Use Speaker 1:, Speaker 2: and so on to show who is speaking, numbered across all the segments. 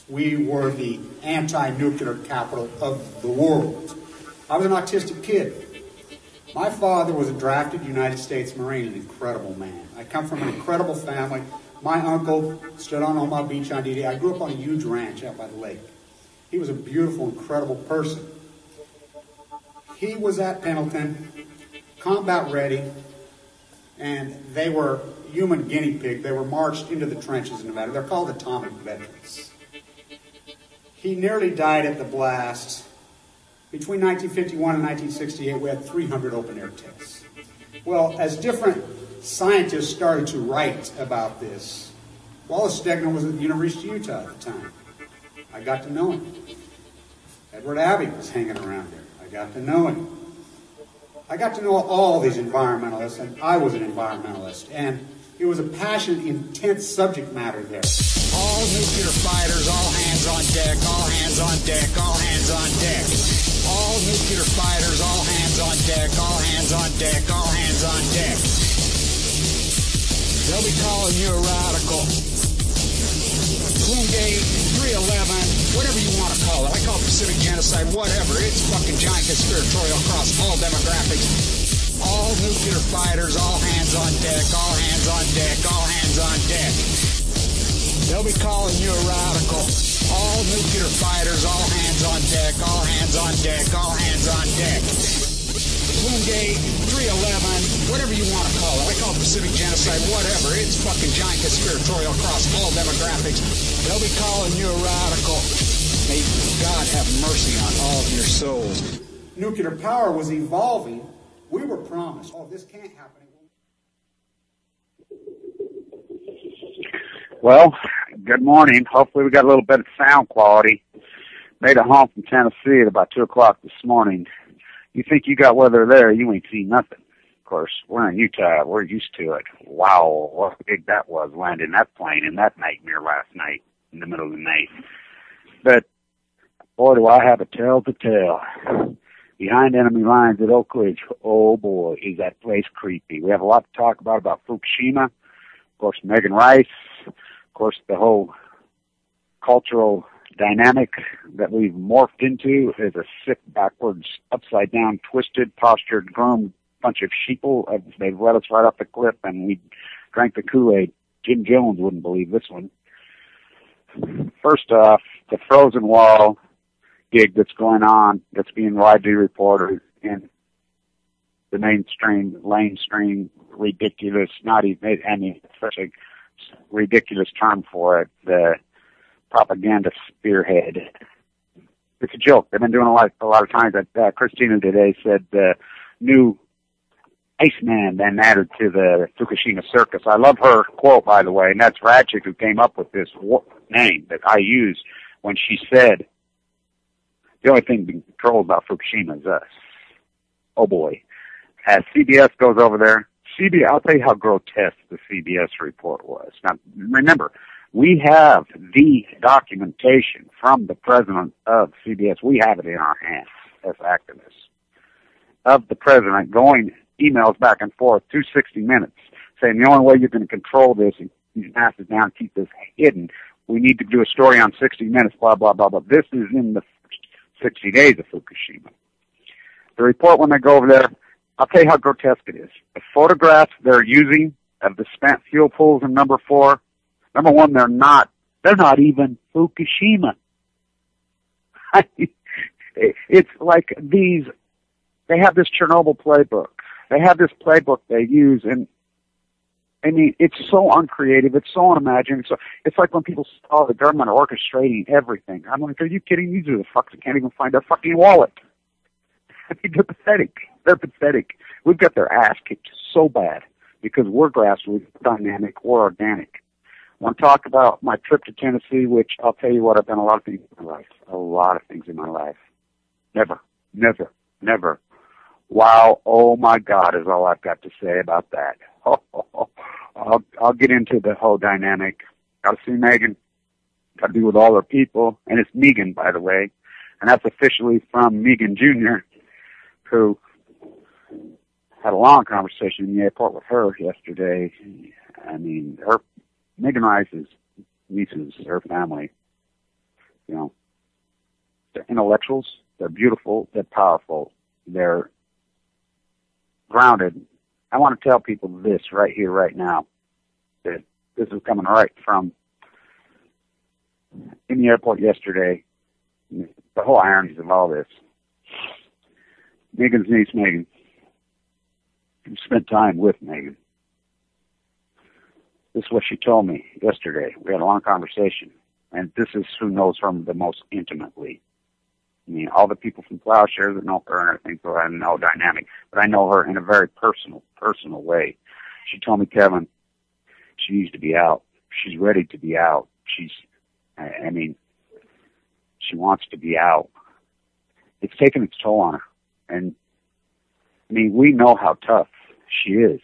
Speaker 1: We were the anti-nuclear capital of the world. I was an autistic kid. My father was a drafted United States Marine, an incredible man. I come from an incredible family. My uncle stood on Omaha Beach on D-Day. I grew up on a huge ranch out by the lake. He was a beautiful, incredible person. He was at Pendleton, combat ready, and they were human guinea pig. They were marched into the trenches in Nevada. They're called atomic veterans. He nearly died at the blast. Between 1951 and 1968, we had 300 open-air tests. Well, as different scientists started to write about this, Wallace Stegner was at the University of Utah at the time. I got to know him. Edward Abbey was hanging around there. I got to know him. I got to know all these environmentalists, and I was an environmentalist. And it was a passionate, intense subject matter there.
Speaker 2: All nuclear fighters, all hands on deck, all hands on deck, all hands on deck. All nuclear fighters, all hands on deck, all hands on deck, all hands on deck. They'll be calling you a radical. Bloomgate, 311, whatever you want to call it. I call it Pacific genocide, whatever. It's fucking giant conspiratorial across all demographics. All nuclear fighters, all hands on deck, all hands on deck, all hands on deck. They'll be calling you a radical. All nuclear fighters, all hands on deck, all hands on deck, all hands on deck. Bloomgate, 311, whatever you want to call it. I call it Pacific genocide, whatever. It's fucking giant conspiratorial across all demographics. They'll be calling you a radical. May God have mercy on all of your souls.
Speaker 1: Nuclear power was evolving. We were promised, oh, this can't happen.
Speaker 3: Well, good morning. Hopefully we got a little bit of sound quality. Made it home from Tennessee at about 2 o'clock this morning. You think you got weather there, you ain't seen nothing. Of course, we're in Utah. We're used to it. Wow, what big that was landing that plane in that nightmare last night in the middle of the night. But, boy, do I have a tale to tell. Behind enemy lines at Oak Ridge, oh boy, is that place creepy. We have a lot to talk about Fukushima. Of course, Megan Rice. Of course, the whole cultural dynamic that we've morphed into is a sick, backwards, upside-down, twisted, postured, groomed bunch of sheeple. They've let us right off the cliff, and we drank the Kool-Aid. Jim Jones wouldn't believe this one. First off, the Frozen Wall gig that's going on, that's being widely reported in the mainstream, ridiculous, not even, I mean, such a ridiculous term for it, the propaganda spearhead. It's a joke. They've been doing a lot of times. That Christina today said the new Iceman then added to the Fukushima circus. I love her quote, by the way, and that's Radchick who came up with this name that I use when she said, the only thing being controlled about Fukushima is us. Oh boy. As CBS goes over there, I'll tell you how grotesque the CBS report was. Now, remember, we have the documentation from the president of CBS. We have it in our hands as activists of the president going emails back and forth to 60 Minutes saying the only way you're going to control this and these masses down, keep this hidden, we need to do a story on 60 Minutes, blah, blah, blah, blah. This is in the 60 days of Fukushima. The report, when they go over there, I'll tell you how grotesque it is. The photographs they're using of the spent fuel pools in number 4, number 1, they're not even Fukushima. It's like they have this Chernobyl playbook. They have this playbook they use, and I mean, it's so uncreative. It's so unimaginative. It's like when people saw the government orchestrating everything. I'm like, are you kidding? These are the fucks that can't even find their fucking wallet. I mean, they're pathetic. They're pathetic. We've got their ass kicked so bad because we're grassroots, dynamic, we're organic. I want to talk about my trip to Tennessee, which I'll tell you what, I've done a lot of things in my life. A lot of things in my life. Never. Wow, oh my God is all I've got to say about that. I'll get into the whole dynamic. Got to see Megan. Got to be with all her people. And it's Megan, by the way. And that's officially from Megan Jr., who had a long conversation in the airport with her yesterday. I mean, Megan Rice's nieces, her family, You know, they're intellectuals, they're beautiful, they're powerful, they're grounded. I want to tell people this right here, right now, that this is coming right from in the airport yesterday. The whole ironies of all this. Megan's niece, Megan. You spent time with Megan. This is what she told me yesterday. We had a long conversation. And this is who knows her the most intimately. I mean, all the people from Plowshare that know her and everything, so I know dynamic. But I know her in a very personal way. She told me, Kevin, she needs to be out. She's ready to be out. I mean, she wants to be out. It's taken its toll on her. And, I mean, we know how tough she is.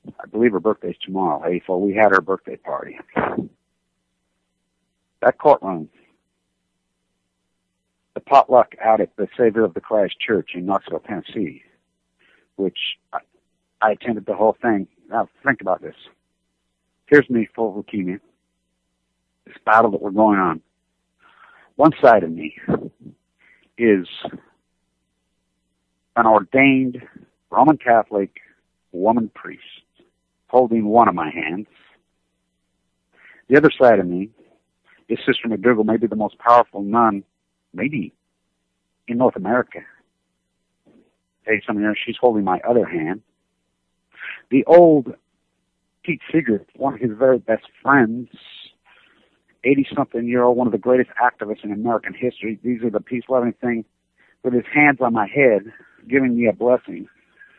Speaker 3: I believe her birthday's tomorrow, April. We had her birthday party. That courtroom, the potluck out at the Savior of the Christ Church in Knoxville, Tennessee, which I attended the whole thing. Now, think about this. Here's me full of leukemia. This battle that we're going on. One side of me is an ordained Roman Catholic woman priest holding one of my hands. The other side of me is Sister McDougall, maybe the most powerful nun, maybe in North America. Hey, she's holding my other hand. The old Pete Seeger, one of his very best friends, 80-something-year-old, one of the greatest activists in American history. These are the peace-loving thing, with his hands on my head, giving me a blessing,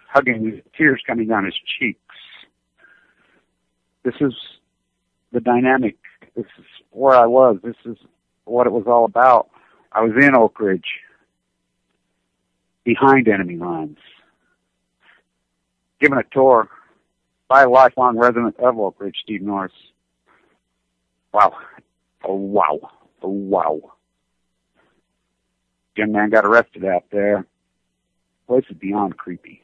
Speaker 3: hugging me, tears coming down his cheeks. This is the dynamic. This is where I was. This is what it was all about. I was in Oak Ridge, behind enemy lines, given a tour by a lifelong resident of Oak Ridge, Steve Norris. Wow. Oh, wow. Oh, wow. Young man got arrested out there. The place is beyond creepy.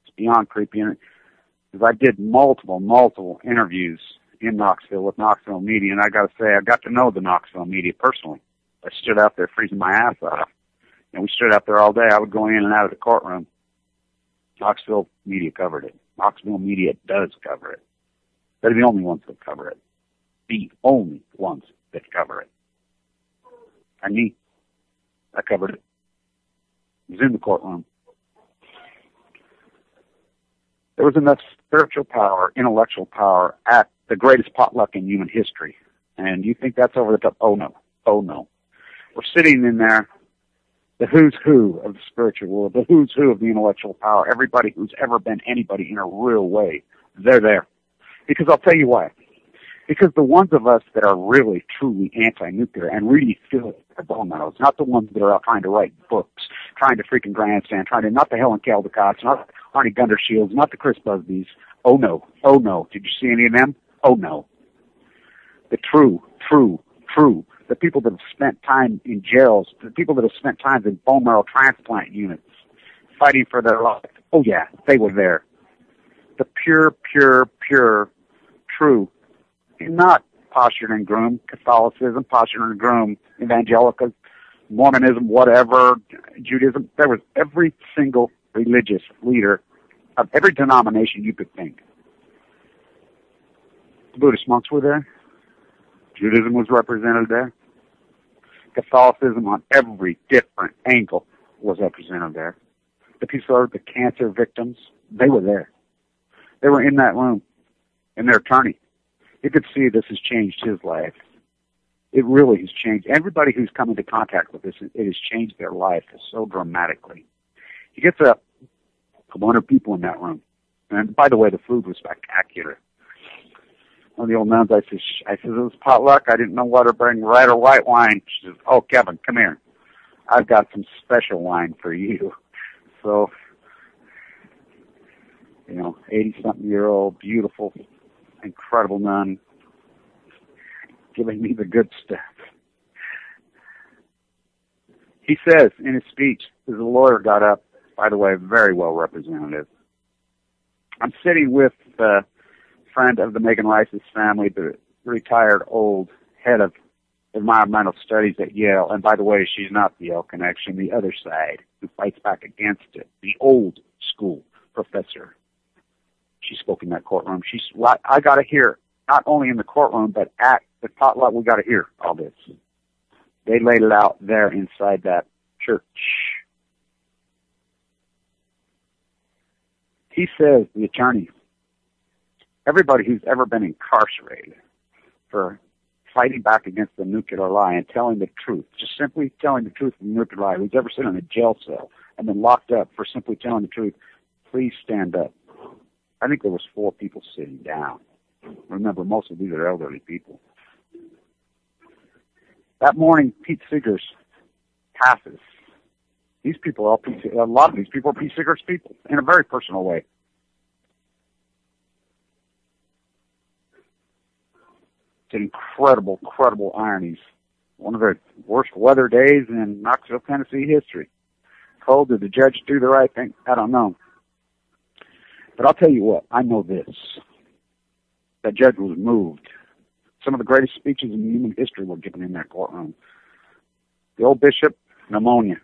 Speaker 3: It's beyond creepy. Because I did multiple interviews in Knoxville with Knoxville media, and I got to say, I got to know the Knoxville media personally. I stood out there freezing my ass off. And we stood out there all day. I would go in and out of the courtroom. Knoxville media covered it. Knoxville media does cover it. They're the only ones that cover it. The only ones that cover it. And me, I covered it. I was in the courtroom. There was enough spiritual power, intellectual power at the greatest potluck in human history. And you think that's over the top? Oh, no. Oh, no. We're sitting in there, the who's who of the spiritual world, the who's who of the intellectual power, everybody who's ever been anybody in a real way, they're there. Because I'll tell you why. Because the ones of us that are really, truly anti-nuclear and really feel their bone marrows, not the ones that are out trying to write books, trying to freaking grandstand, not the Helen Caldicots, not Arnie Gundershields, not the Chris Busbys. Oh, no. Oh, no. Did you see any of them? Oh, no. The true, the people that have spent time in jails, the people that have spent time in bone marrow transplant units, fighting for their life. Oh, yeah, they were there. The pure, true, not postured and groomed Catholicism, postured and groomed evangelicals, Mormonism, whatever, Judaism. There was every single religious leader of every denomination you could think. The Buddhist monks were there. Judaism was represented there. Catholicism on every different angle was represented there. The people, the cancer victims, they were there. They were in that room, and their attorney. You could see this has changed his life. It really has changed. Everybody who's come into contact with this, it has changed their life so dramatically. He gets up, 100 people in that room. And by the way, the food was spectacular. One of the old nuns, I said, it was potluck. I didn't know whether to bring red or white wine. She says, oh, Kevin, come here. I've got some special wine for you. So, 80-something-year-old, beautiful, incredible nun, giving me the good stuff. He says in his speech, as the lawyer got up, by the way, very well representative. I'm sitting with a friend of the Megan Rice's family, the retired old head of environmental studies at Yale. And by the way, she's not the Yale connection, the other side who fights back against it, the old school professor. She spoke in that courtroom. I got to hear, not only in the courtroom, but at the potluck, we got to hear all this. They laid it out there inside that church. He says, the attorney, everybody who's ever been incarcerated for fighting back against the nuclear lie and telling the truth, just simply telling the truth from the nuclear lie, who's ever sat in a jail cell and been locked up for simply telling the truth, please stand up. I think there was 4 people sitting down. Remember, most of these are elderly people. That morning, Pete Seeger's passes. These people are a lot of these people are Pete Seeger's people in a very personal way. It's an incredible, incredible ironies. One of the worst weather days in Knoxville, Tennessee history. Cold, did the judge do the right thing? I don't know. But I'll tell you what, I know this. That judge was moved. Some of the greatest speeches in human history were given in that courtroom. The old bishop, pneumonia,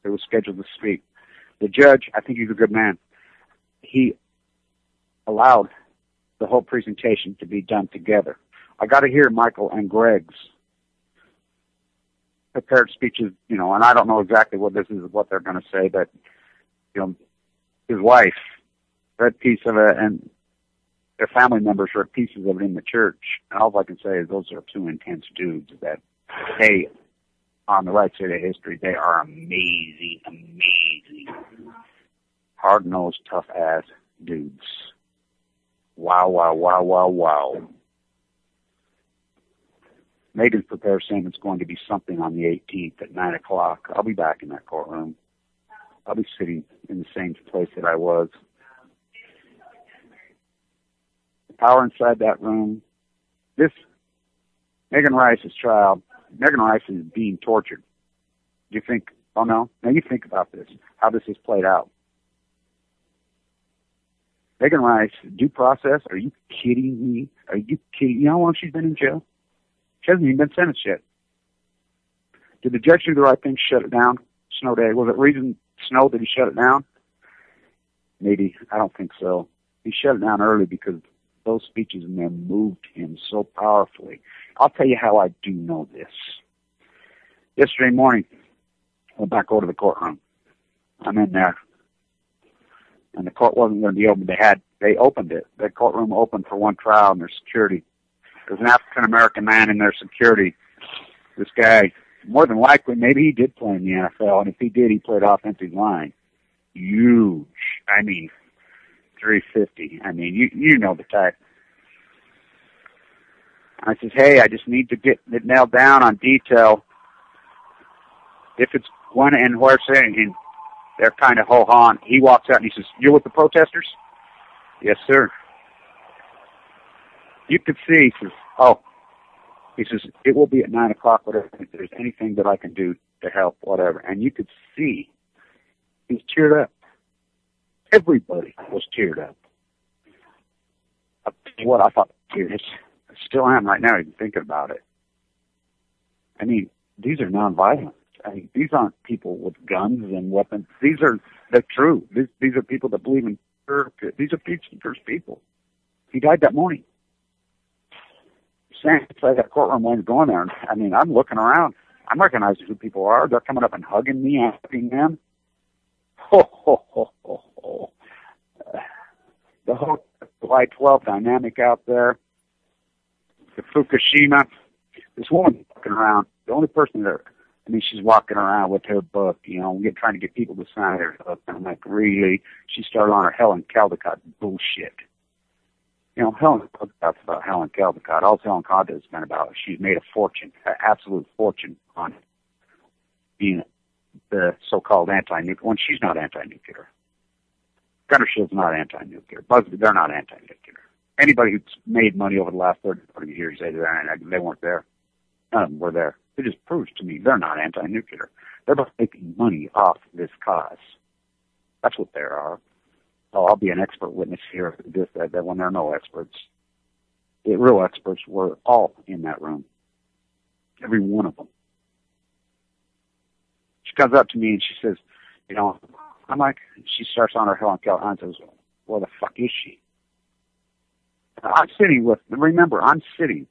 Speaker 3: who was scheduled to speak. The judge, I think he's a good man. He allowed the whole presentation to be done together. I got to hear Michael and Greg's prepared speeches, and I don't know exactly what they're going to say, but, his wife read piece of it, and their family members read pieces of it in the church. And all I can say is those are 2 intense dudes that, hey, on the right side of history, they are amazing, amazing, hard-nosed, tough-ass dudes. Wow, wow, wow, wow, wow. Megan's prepared saying it's going to be something on the 18th at 9 o'clock. I'll be back in that courtroom. I'll be sitting in the same place that I was. The power inside that room. This, Megan Rice's trial, Megan Rice is being tortured. You think, oh no? Now you think about this, how this has played out. Megan Rice, due process? Are you kidding me? Are you kidding? You know how long she's been in jail? She hasn't even been sentenced yet. Did the judge do the right thing, shut it down? Snow day. Was it reason snow that he shut it down? Maybe. I don't think so. He shut it down early because those speeches in there moved him so powerfully. I'll tell you how I do know this. Yesterday morning, I went back over to the courtroom. I'm in there. And the court wasn't going to be open. They opened it. The courtroom opened for one trial and their security. There's an African-American man in their security. This guy, more than likely, maybe he did play in the NFL, and if he did, he played offensive line. Huge. 350. You know the type. I says, hey, I just need to get it nailed down on detail. If it's when and where saying, and they're kind of ho-hon. He walks out and he says, you're with the protesters? Yes, sir. You could see, he says, it will be at 9 o'clock, whatever. If there's anything that I can do to help, whatever. And you could see he's teared up. Everybody was teared up. I'll tell you what, I thought, I still am right now even thinking about it. These are nonviolent. These aren't people with guns and weapons. These are the true. These are people that believe in these are first people. He died that morning. Standing inside that courtroom when he's going there. I'm looking around. I'm recognizing who people are. They're coming up and hugging me, hugging them. Ho, ho, ho, ho, ho. The whole July 12th dynamic out there. The Fukushima. This woman walking around. The only person that, she's walking around with her book, trying to get people to sign her book. I'm like, really? She started on her Helen Caldecott bullshit. Helen Caldecott's about Helen Caldecott. All Helen Caldecott's been about, she's made a fortune, an absolute fortune on being the so-called anti-nuclear, when she's not anti-nuclear. Gunnar Shield's not anti-nuclear. Busby, they're not anti-nuclear. Anybody who's made money over the last 30, 40 years, they weren't there. None of them were there. It just proves to me they're not anti-nuclear. They're both making money off this cause. That's what they are. Oh, I'll be an expert witness here for this, that when there are no experts. The real experts were all in that room. every one of them. She comes up to me and she says, you know, I'm like, she starts on her Helen Keller and says, where the fuck is she? I'm sitting remember, I'm sitting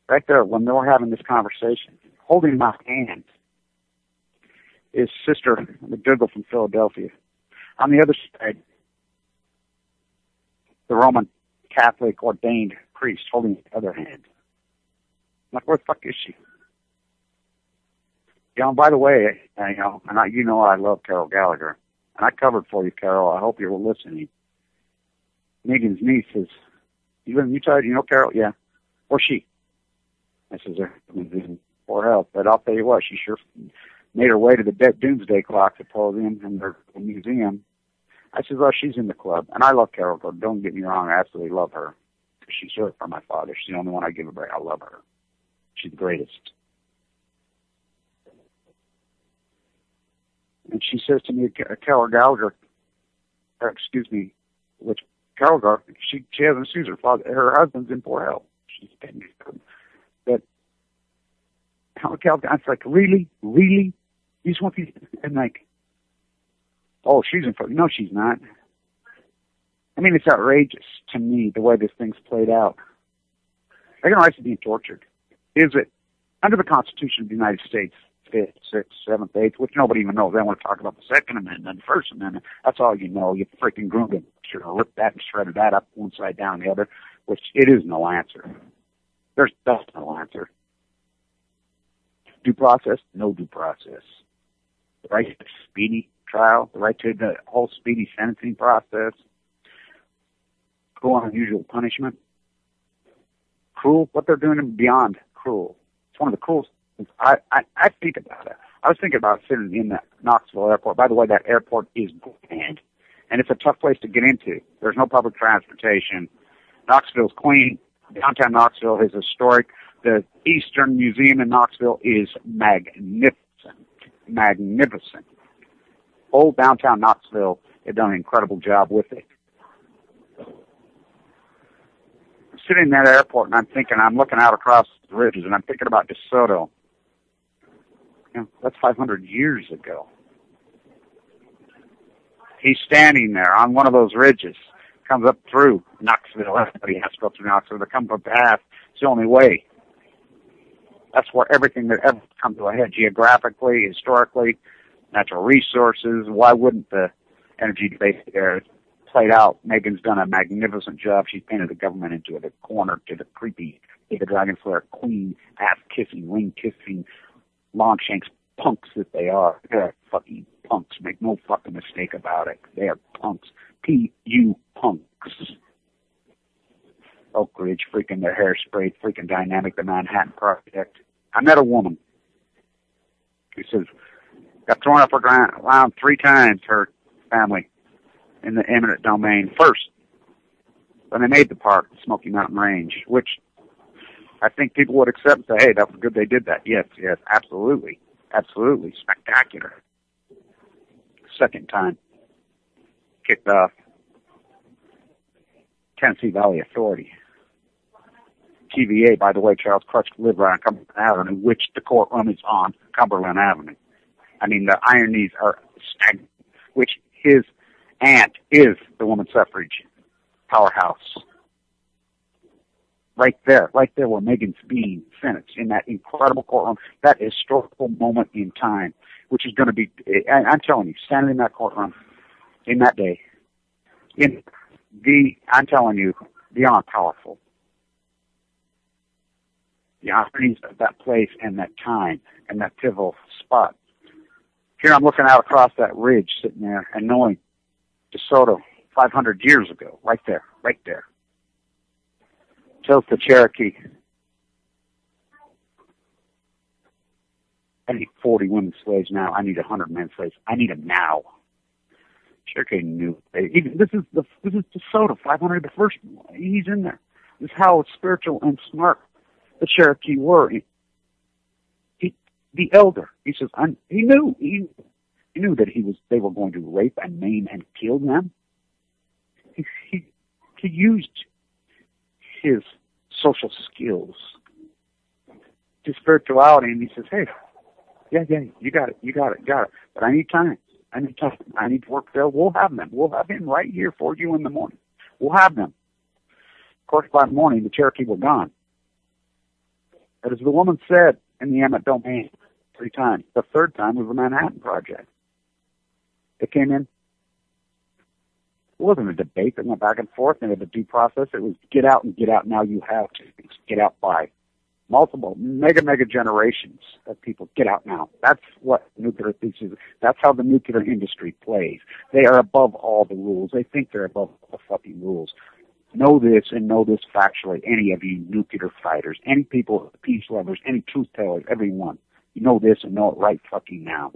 Speaker 3: right there when they were having this conversation, holding my hand, is Sister McDougall from Philadelphia. On the other side, the Roman Catholic ordained priest holding the other hand. I'm like, where the fuck is she? You know, by the way, you know, I love Carol Gallagher. And I covered for you, Carol. I hope you were listening. Megan's niece says, you know Carol? Yeah. Where's she? I says, her in poor health. But I'll tell you what, she sure made her way to the Doomsday Clock Symposium in their museum. I says, oh, she's in the club. And I love Carol. Don't get me wrong. I absolutely love her. She's served for my father. She's the only one I give a break. I love her. She's the greatest. And she says to me, Carol Gallagher, which Carol Gallagher, she hasn't seen her father. Her husband's in poor health. She's been, but Carol Gallagher, I was like, really? You just want these? And like, oh, she's in poor. No, she's not. I mean, it's outrageous to me the way this thing's played out. They're going to being tortured. Is it under the Constitution of the United States? 5th, 6th, 7th, 8th, which nobody even knows. They want to talk about the Second Amendment, the First Amendment. That's all you know. You freaking groomed it. Should have ripped that and shredded that up one side down the other, which it is no answer. That's no answer. Due process, no due process. The right to speedy trial, the right to the whole speedy sentencing process, cruel and unusual punishment. Cruel, what they're doing is beyond cruel. It's one of the cruelest. I think about it. I was thinking about sitting in the Knoxville airport. By the way, that airport is grand, and it's a tough place to get into. There's no public transportation. Knoxville's clean. Downtown Knoxville is historic. The Eastern Museum in Knoxville is magnificent. Magnificent. Old downtown Knoxville, they've done an incredible job with it. I'm sitting in that airport, and I'm looking out across the ridges, and I'm thinking about DeSoto. You know, that's 500 years ago. He's standing there on one of those ridges, comes up through Knoxville. Everybody has to go through Knoxville. They come up the path. It's the only way. That's where everything that ever comes to a head, geographically, historically, natural resources. Why wouldn't the energy debate there played out? Megan's done a magnificent job. She's painted the government into the corner, to the creepy, the dragon flare queen, ass-kissing, ring-kissing, Longshanks punks that they are. They're fucking punks. Make no fucking mistake about it. They are punks. P.U. punks. Oak Ridge, freaking their hair sprayed, freaking Dynamic, the Manhattan Project. I met a woman who says, got thrown up around 3 times, her family, in the eminent domain. First, when they made the park, the Smoky Mountain Range, which I think people would accept and say, hey, that was good they did that. Yes, absolutely. Absolutely. Spectacular. Second time, kicked off Tennessee Valley Authority. TVA, by the way, Charles Crutch lived right on Cumberland Avenue, which the courtroom is on Cumberland Avenue. I mean, the ironies are staggering, which his aunt is the woman suffrage powerhouse. Right there where Megan's being sentenced, in that incredible courtroom, that historical moment in time, which is going to be, I'm telling you, standing in that courtroom in that day, I'm telling you, beyond powerful. The ironies of that place and that time and that pivotal spot. Here I'm looking out across that ridge sitting there and knowing DeSoto 500 years ago, right there. Tells the Cherokee, I need 40 women slaves now. I need 100 men slaves. I need them now. Cherokee knew. This is DeSoto 500. The first, he's in there. This is how spiritual and smart the Cherokee were. The elder, he says, he knew that they were going to rape and maim and kill them. He used his social skills to spirituality, and he says, hey, yeah, you got it. But I need time. I need to work there. We'll have them. We'll have him right here for you in the morning. We'll have them. Of course, by the morning, the Cherokee were gone. But as the woman said in the eminent domain 3 times, the 3rd time was the Manhattan Project. It came in. It wasn't a debate that went back and forth and the due process. It was get out and get out. Now you have to get out by multiple mega generations of people. Get out now. That's what nuclear teaches. That's how the nuclear industry plays. They are above all the rules. They think they're above all the fucking rules. Know this and know this factually. Any of you nuclear fighters, any people, peace lovers, any truth tellers, everyone. You know this and know it right fucking now.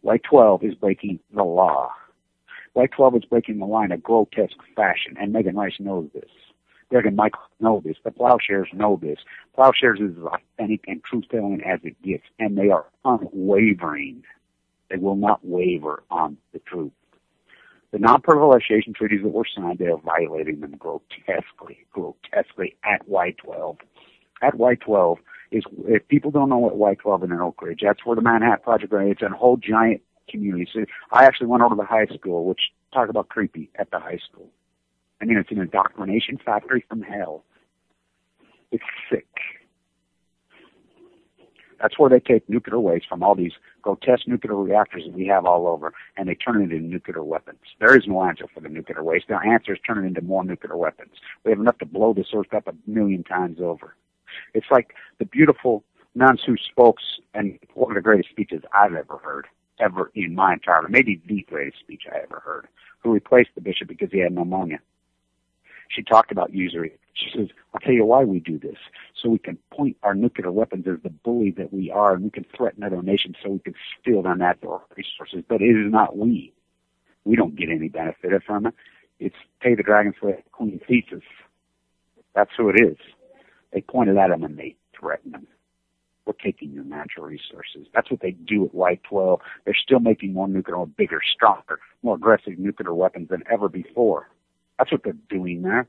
Speaker 3: White 12 is breaking the law. White 12 is breaking the line in a grotesque fashion, and Megan Rice knows this. Greg and Michael know this. The Plowshares know this. Plowshares is as authentic and truth-telling as it gets, and they are unwavering. They will not waver on the truth. The non-proliferation treaties that were signed, they are violating them grotesquely at White 12. At White 12 is, if people don't know what White 12 is in Oak Ridge, that's where the Manhattan Project is. It's a whole giant community. So I actually went over to the high school, which talk about creepy at the high school. I mean, it's an indoctrination factory from hell. It's sick. That's where they take nuclear waste from all these grotesque nuclear reactors that we have all over, and they turn it into nuclear weapons. There is no answer for the nuclear waste. Their answer is turn it into more nuclear weapons. We have enough to blow this earth up 1,000,000 times over. It's like the beautiful nuns who spoke, and one of the greatest speeches I've ever heard, ever in my entire life, maybe the greatest speech I ever heard, who replaced the bishop because he had pneumonia. She talked about usury. She says, I'll tell you why we do this. So we can point our nuclear weapons as the bully that we are, and we can threaten other nations so we can steal their natural resources. But it is not we. We don't get any benefit from it. It's pay the dragon for Queen Thesis. That's who it is. They pointed at them and they threatened them. We're taking your natural resources. That's what they do at White 12. They're still making more nuclear, bigger, stronger, more aggressive nuclear weapons than ever before. That's what they're doing there.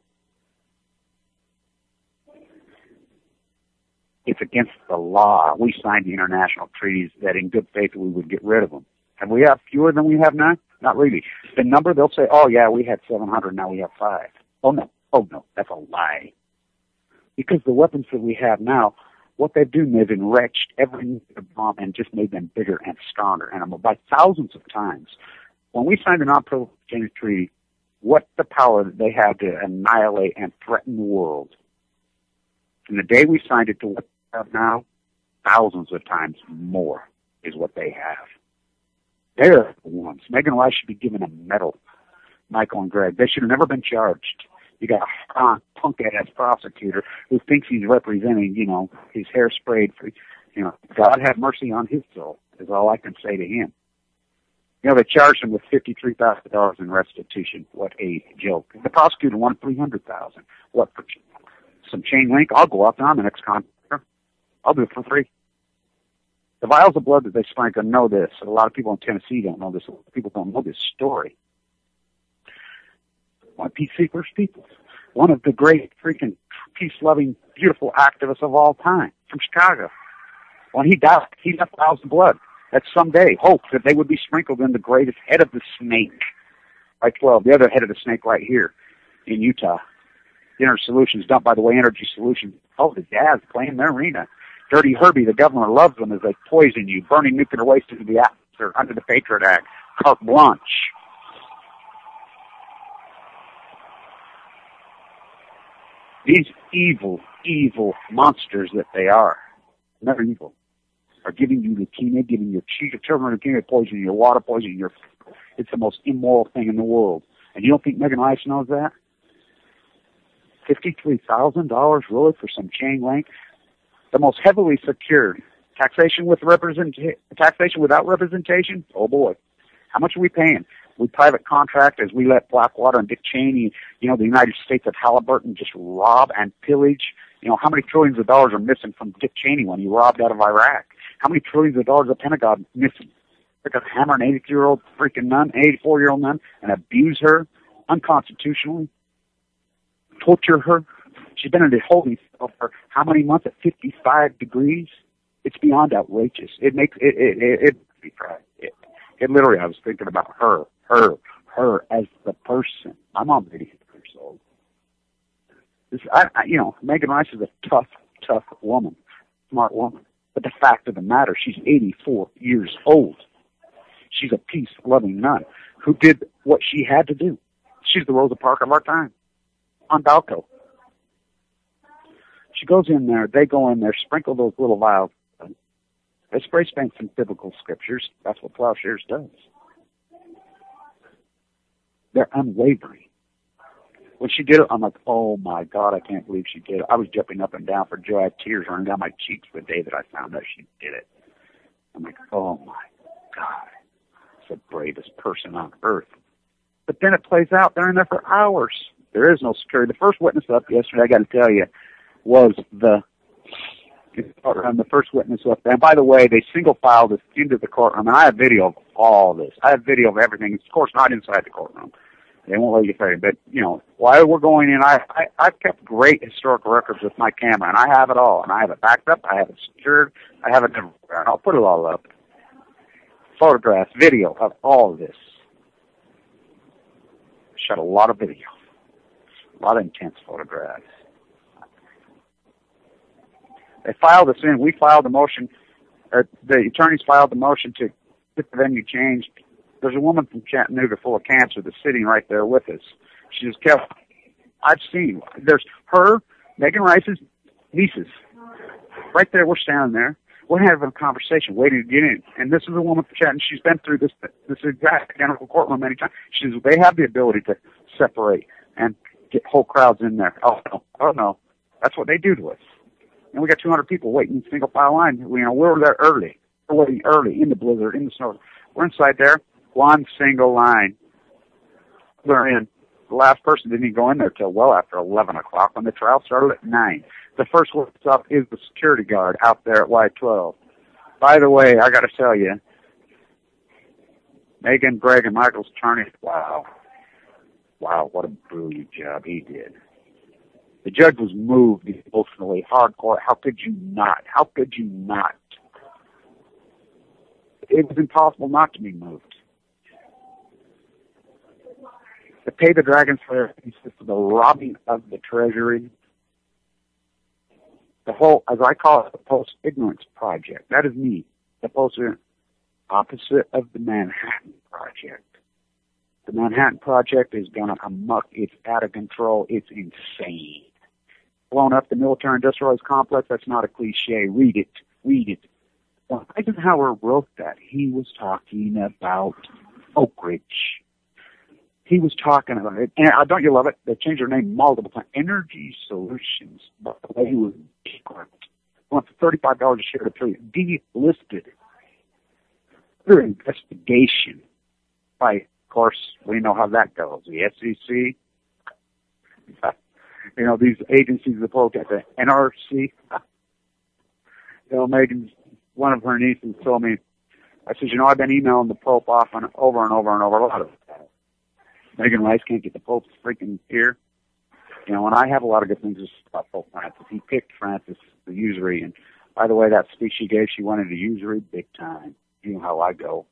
Speaker 3: It's against the law. We signed the international treaties that in good faith we would get rid of them. Have we have fewer than we have now? Not really. The number, they'll say, oh yeah, we had 700, now we have 5. Oh no, that's a lie. Because the weapons that we have now, what they've done, they've enriched every nuclear bomb and just made them bigger and stronger, and by thousands of times. When we signed the non-proliferation treaty, what the power that they have to annihilate and threaten the world. And the day we signed it to what they have now, thousands of times more is what they have. They're the ones. Megan Rice should be given a medal. Michael and Greg, they should have never been charged. You got a punk-ass prosecutor who thinks he's representing, his hair sprayed for, God have mercy on his soul, is all I can say to him. They charged him with $53,000 in restitution. What a joke. The prosecutor wanted $300,000. What, for some chain link? I'll go out there. I'm an ex-contractor. I'll do it for free. The vials of blood that they sprinkle know this. A lot of people in Tennessee don't know this. A lot of people don't know this story. One of Pete Seeker's people. One of the great freaking peace-loving, beautiful activists of all time from Chicago. When he died, he left vials of blood that someday hoped that they would be sprinkled in the greatest head of the snake. Right 12, the other head of the snake right here in Utah. Inner Solutions, dumped by the way, Energy Solutions. Oh, the Jazz playing their arena. Dirty Herbie, the governor, loves them as they poison you, burning nuclear waste into the atmosphere under the Patriot Act. Carte Blanche. These evil, evil monsters that they are, never evil, are giving you leukemia, giving your children leukemia, poisoning your water, poisoning your food. It's the most immoral thing in the world. And you don't think Megan Rice knows that? $53,000 really for some chain link? The most heavily secured taxation without representation? Oh boy. How much are we paying? We private contract as we let Blackwater and Dick Cheney, the United States of Halliburton just rob and pillage. How many trillions of dollars are missing from Dick Cheney when he robbed out of Iraq? How many trillions of dollars the Pentagon missing? They're going to hammer an 83-year-old freaking nun, 84-year-old nun, and abuse her unconstitutionally, torture her. She's been in a holding cell for how many months at 55 degrees? It's beyond outrageous. It makes it literally, I was thinking about her as the person. My mom's 80 years old. Megan Rice is a tough woman, smart woman. But the fact of the matter, she's 84 years old. She's a peace-loving nun who did what she had to do. She's the Rosa Parks of our time on Balco. She goes in there, they go in there, sprinkle those little vials. They spray paint some biblical scriptures. That's what Plowshares does. They're unwavering. When she did it, I'm like, oh my God, I can't believe she did it. I was jumping up and down for joy. I had tears running down my cheeks the day that I found out she did it. I'm like, oh my God, it's the bravest person on earth. But then it plays out. They're in there for hours. There is no security. The first witness up yesterday, I got to tell you, was the first witness up there. And by the way, they single filed us into the courtroom. And I have video of all this. I have video of everything. Of course, not inside the courtroom. They won't let you say it. But, while we're going in, I've kept great historical records with my camera. And I have it all. And I have it backed up. I have it secured. I have it everywhere. And I'll put it all up. Photographs, video of all of this. Shot a lot of video. A lot of intense photographs. They filed us in. We filed the motion. The attorneys filed the motion to get the venue changed. There's a woman from Chattanooga full of cancer that's sitting right there with us. She just kept, I've seen, there's her, Megan Rice's nieces. Right there, we're standing there. We're having a conversation, waiting to get in. And this is a woman from Chattanooga. She's been through this exact identical courtroom many times. They have the ability to separate and get whole crowds in there. Oh no. That's what they do to us. And we got 200 people waiting in single file line. We were there early. We're waiting early in the blizzard, in the snow. We're inside there, one single line. We're in. The last person didn't even go in there till well after 11 o'clock when the trial started at 9. The first one up is the security guard out there at Y12. By the way, I got to tell you, Megan, Greg, and Michael's attorney, wow, what a brilliant job he did. The judge was moved emotionally, hardcore. How could you not? It was impossible not to be moved. To pay the dragons for their pieces, for the robbing of the treasury, the whole, as I call it, the post-ignorance project. That is me, the opposite of the Manhattan Project. The Manhattan Project is going amok. It's out of control. It's insane. Blown up the military-industrial complex, that's not a cliche. Read it. Well, Eisenhower wrote that. He was talking about Oak Ridge. He was talking about it. And don't you love it? They changed their name multiple times. Energy Solutions. By the way, he was went for $35 a share to delisted. Under investigation by, of course, we know how that goes. The SEC. These agencies that look at the NRC. Megan's, one of her nieces told me, I said, I've been emailing the Pope off and over. A lot of Megan Rice can't get the Pope's freaking ear. And I have a lot of good things to say about Pope Francis. He picked Francis the usury. And by the way, that speech she gave, she went into usury big time. You know how I go.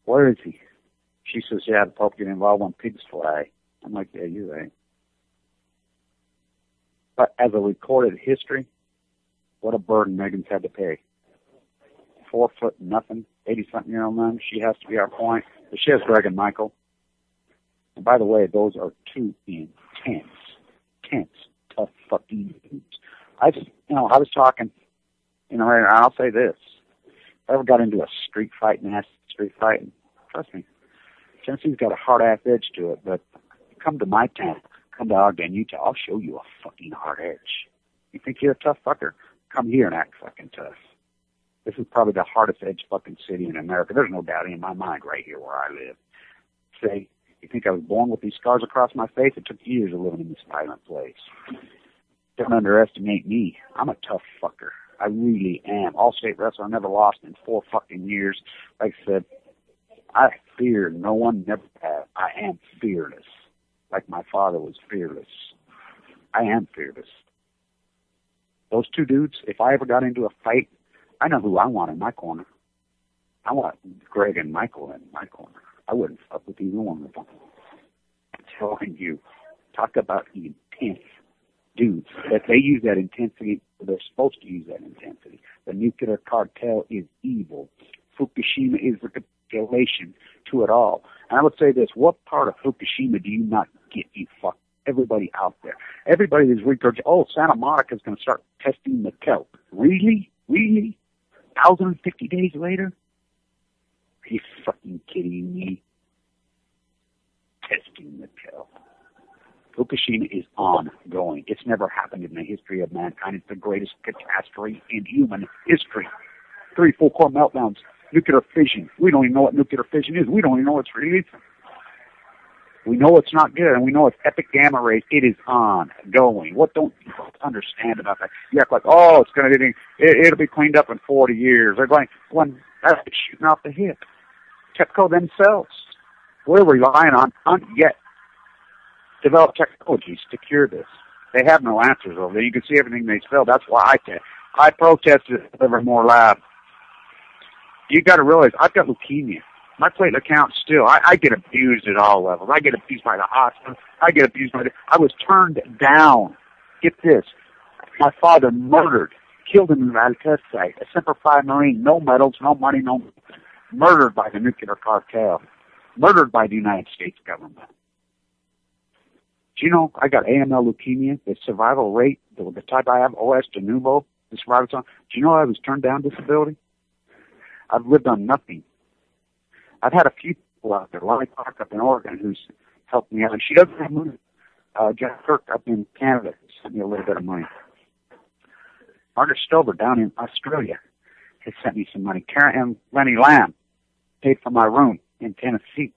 Speaker 3: Where is he? She says, yeah, the Pope get involved when pigs fly. I'm like, yeah, you're right. But as a recorded history, what a burden Megan's had to pay. 4 foot nothing, 80-something-year-old man. She has to be our point. But she has Greg and Michael. And by the way, those are two intense, tough fucking dudes. I was talking, and I'll say this. If I ever got into a street fight, trust me, Tennessee's got a hard-ass edge to it, but come to my town, come to Ogden, Utah, I'll show you a fucking hard edge. You think you're a tough fucker? Come here and act fucking tough. This is probably the hardest edge fucking city in America. There's no doubt in my mind right here where I live. Say, you think I was born with these scars across my face? It took years of living in this violent place. Don't underestimate me. I'm a tough fucker. I really am. All-state wrestler. I never lost in 4 fucking years. Like I said, I fear no one, never have. I am fearless, like my father was fearless. I am fearless. Those two dudes, if I ever got into a fight, I know who I want in my corner. I want Greg and Michael in my corner. I wouldn't fuck with either one of them. I'm telling you, talk about intense dudes. That they use that intensity, they're supposed to use that intensity. The nuclear cartel is evil. Fukushima is the capitulation to it all. And I would say this, what part of Fukushima do you not get, you fuck? Everybody out there. Everybody is regurgitating, oh, Santa Monica is going to start testing the kelp. Really? Really? 1,050 days later? Are you fucking kidding me? Testing the kelp. Fukushima is ongoing. It's never happened in the history of mankind. It's the greatest catastrophe in human history. 3 full core meltdowns. Nuclear fission. We don't even know what nuclear fission is. We don't even know what's releasing. We know it's not good, and we know it's epic gamma rays. It is ongoing. What don't you understand about that? You act like, oh, it's going to it'll be cleaned up in 40 years. They're going, that's shooting off the hip. TEPCO themselves, we're relying on yet developed technologies to cure this. They have no answers over there. You can see everything they sell. That's why I protested Livermore Lab. You got to realize, I've got leukemia. My platelet count still, I get abused at all levels. I get abused by the hospital. I get abused I was turned down. Get this. My father murdered, killed in the Nevada test site, a Semper Fi Marine, no medals, no money, murdered by the nuclear cartel, murdered by the United States government. Do you know I got AML leukemia, the survival rate, the type I have, OS de novo, the survival time. Do you know I was turned down disability? I've lived on nothing. I've had a few people out there, Lonnie Park up in Oregon, who's helped me out. And she doesn't have money. Jeff Kirk up in Canada sent me a little bit of money. Margaret Stover down in Australia has sent me some money. Karen and Lenny Lamb paid for my room in Tennessee.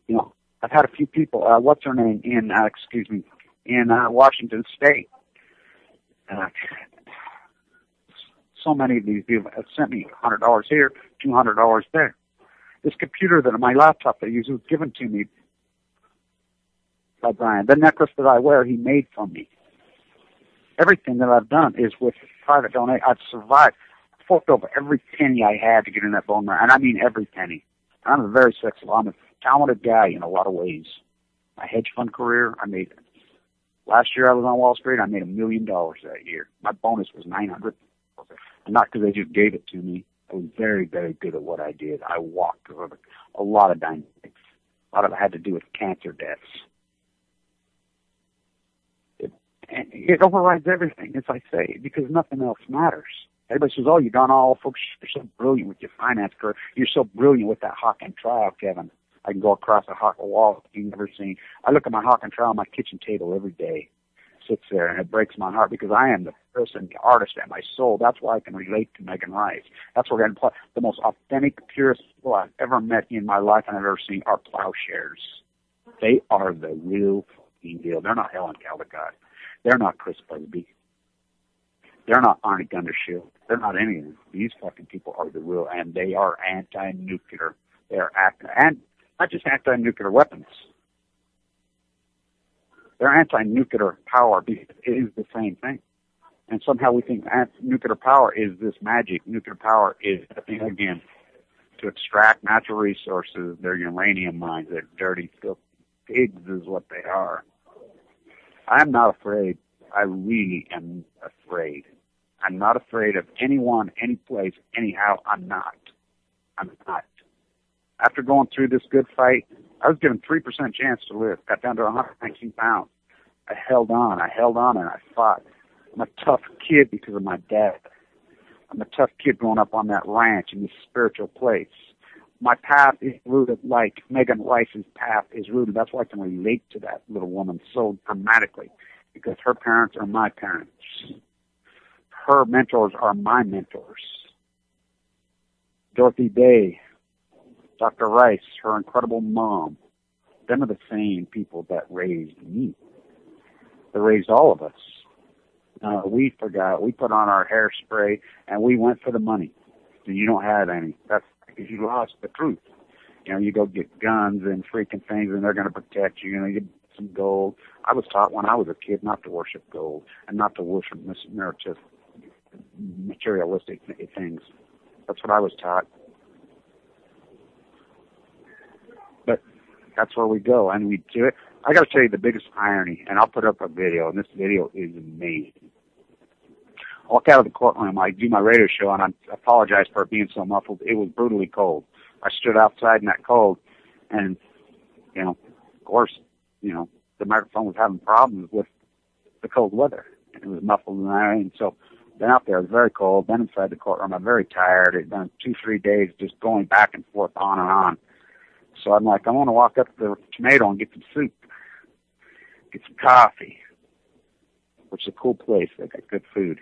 Speaker 3: You know, I've had a few people, what's her name, in Washington State. So many of these people have sent me $100 here, $200 there. This computer that my laptop that I use was given to me by Brian. The necklace that I wear, he made for me. Everything that I've done is with private donation. I've survived. I forked over every penny I had to get in that bone marrow, and I mean every penny. I'm a very successful. I'm a talented guy in a lot of ways. My hedge fund career, I made. Last year I was on Wall Street. I made $1 million that year. My bonus was $900, and not because they just gave it to me. I was very, very good at what I did. I walked over a lot of dynamics. A lot of it had to do with cancer deaths. It overrides everything, as I say, because nothing else matters. Everybody says, oh, you've done all, folks, you're so brilliant with your finance career. You're so brilliant with that Hawking trial, Kevin. I can go across a wall you've never seen. I look at my Hawking trial on my kitchen table every day. Sits there, and it breaks my heart because I am the person, the artist at my soul. That's why I can relate to Megan Rice. That's where I'm the most authentic, purest people I've ever met in my life and I've ever seen are plowshares. They are the real fucking deal. They're not Helen Caldicott. They're not Chris Busby. They're not Arnie Gundershield. They're not any of them. These fucking people are the real, and they are anti-nuclear. They are and not just anti-nuclear weapons. They're anti-nuclear power because it is the same thing. And somehow we think nuclear power is this magic. Nuclear power is, again, to extract natural resources. They're uranium mines. They're dirty, filthy pigs is what they are. I'm not afraid. I really am afraid. I'm not afraid of anyone, any place, anyhow. I'm not. I'm not. After going through this good fight, I was given 3% chance to live. Got down to 119 pounds. I held on, and I fought. I'm a tough kid because of my dad. I'm a tough kid growing up on that ranch in this spiritual place. My path is rooted like Megan Rice's path is rooted. That's why I can relate to that little woman so dramatically, because her parents are my parents. Her mentors are my mentors. Dorothy Day, Dr. Rice, her incredible mom, them are the same people that raised me. They raised all of us. We forgot. We put on our hairspray, and we went for the money. And you don't have any. That's because you lost the truth. You know, you go get guns and freaking things, and they're going to protect you. You know, you get some gold. I was taught when I was a kid not to worship gold and not to worship materialistic things. That's what I was taught. But that's where we go, and we do it. I got to tell you the biggest irony, and I'll put up a video, and this video is amazing. I walk out of the courtroom, I do my radio show, and I apologize for being so muffled. It was brutally cold. I stood outside in that cold, and, you know, of course, you know, the microphone was having problems with the cold weather. It was muffled in there, and so been out there. It was very cold. Been inside the courtroom. I'm very tired. It's been 2-3 days just going back and forth, on and on. So I'm like, I want to walk up to the tomato and get some soup, get some coffee, which is a cool place. They got good food.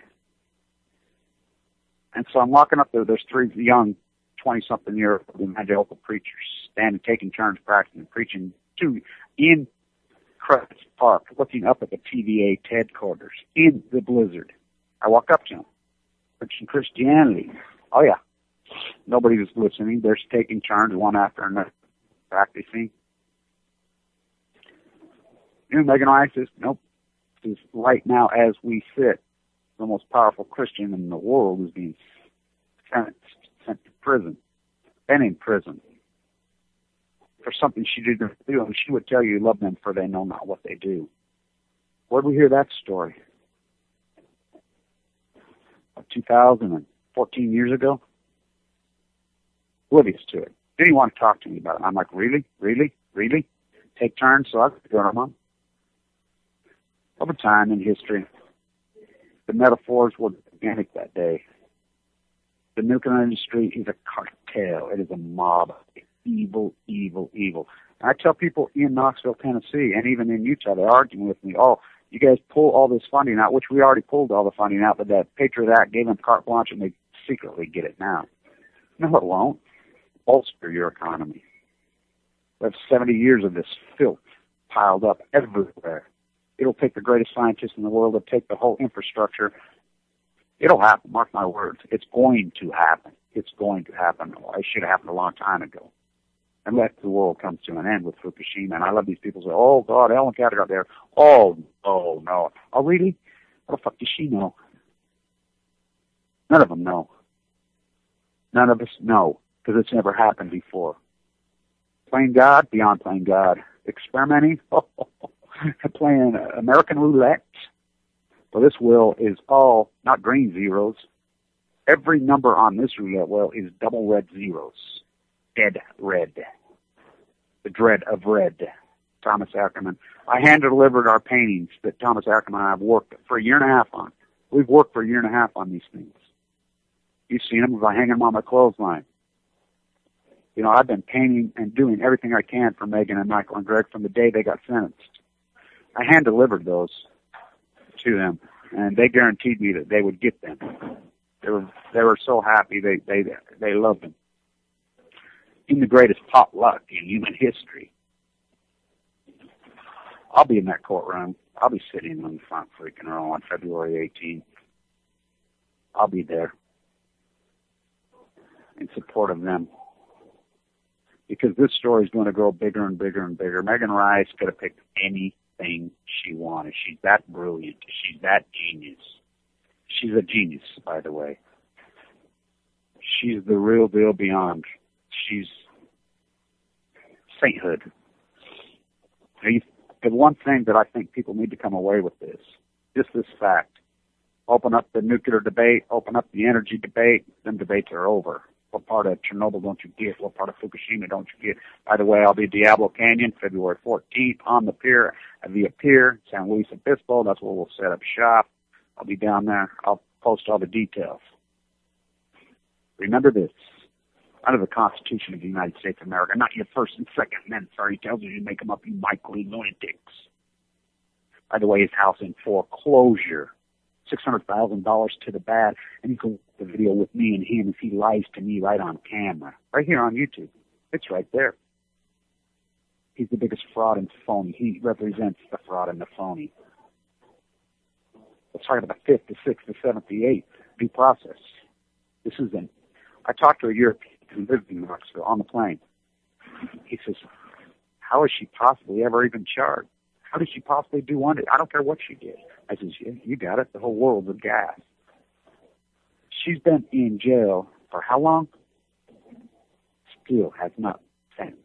Speaker 3: And so I'm walking up there. There's 3 young 20-something-year evangelical preachers standing, taking turns practicing preaching in Crest Park, looking up at the TVA headquarters in the blizzard. I walk up to them, preaching Christianity. Oh, yeah. Nobody was listening. They're taking turns one after another, practicing. You know, Megan Rice says, nope. Says, right now, as we sit, the most powerful Christian in the world is being sent to prison, been in prison for something she didn't do. And she would tell you, love them for they know not what they do. Where'd we hear that story? 2014 years ago? Oblivious to it. Didn't want to talk to me about it. I'm like, really? Really? Really? Take turns so I could go to mom. Over time in history, the metaphors were organic that day. The nuclear industry is a cartel. It is a mob. Evil, evil, evil. And I tell people in Knoxville, Tennessee, and even in Utah, they're arguing with me, oh, you guys pull all this funding out, which we already pulled all the funding out, but that Patriot Act gave them carte blanche and they secretly get it now. No, it won't. Bolster your economy. We have 70 years of this filth piled up everywhere. It'll take the greatest scientists in the world to take the whole infrastructure. It'll happen, mark my words. It's going to happen. It's going to happen. It should have happened a long time ago. Unless the world comes to an end with Fukushima. And I love these people who say, oh, God, Ellen Carter got there. Oh, no. Oh, really? What the fuck does she know? None of them know. None of us know, because it's never happened before. Playing God, beyond playing God. Experimenting, playing American roulette. Well, this wheel is all not green zeros. Every number on this roulette wheel is double red zeros. Dead red. The dread of red. Thomas Ackerman. I hand-delivered our paintings that Thomas Ackerman and I have worked for a year and a half on. We've worked for a year and a half on these things. You've seen them by hanging them on my clothesline. You know, I've been painting and doing everything I can for Megan and Michael and Greg from the day they got sentenced. I hand-delivered those to them, and they guaranteed me that they would get them. They were so happy. They loved them. In the greatest potluck in human history. I'll be in that courtroom. I'll be sitting in the front freaking row on February 18th. I'll be there in support of them. Because this story is going to grow bigger and bigger and bigger. Megan Rice could have picked anything she wanted. She's that brilliant. She's that genius. She's a genius, by the way. She's the real deal beyond. She's sainthood. The one thing that I think people need to come away with is just this fact. Open up the nuclear debate, open up the energy debate, them debates are over. What part of Chernobyl don't you get? What part of Fukushima don't you get? By the way, I'll be at Diablo Canyon, February 14th, on the pier, at the pier, San Luis Obispo. That's where we'll set up shop. I'll be down there. I'll post all the details. Remember this. Under the Constitution of the United States of America, not your First and Second Amendment. Sorry, he tells you to make them up, you Michael lunatics. By the way, his house in foreclosure. $600,000 to the bad, and you can watch the video with me and him if he lies to me right on camera. Right here on YouTube. It's right there. He's the biggest fraud and phony. He represents the fraud and the phony. Let's talk about the 5th, the 6th, the 7th, the 8th due process. This is I talked to a European who lived in Knoxville on the plane. He says, how is she possibly ever even charged? How did she possibly do one? I don't care what she did. I says, yeah, you got it. The whole world's a gas. She's been in jail for how long? Still has not sentenced.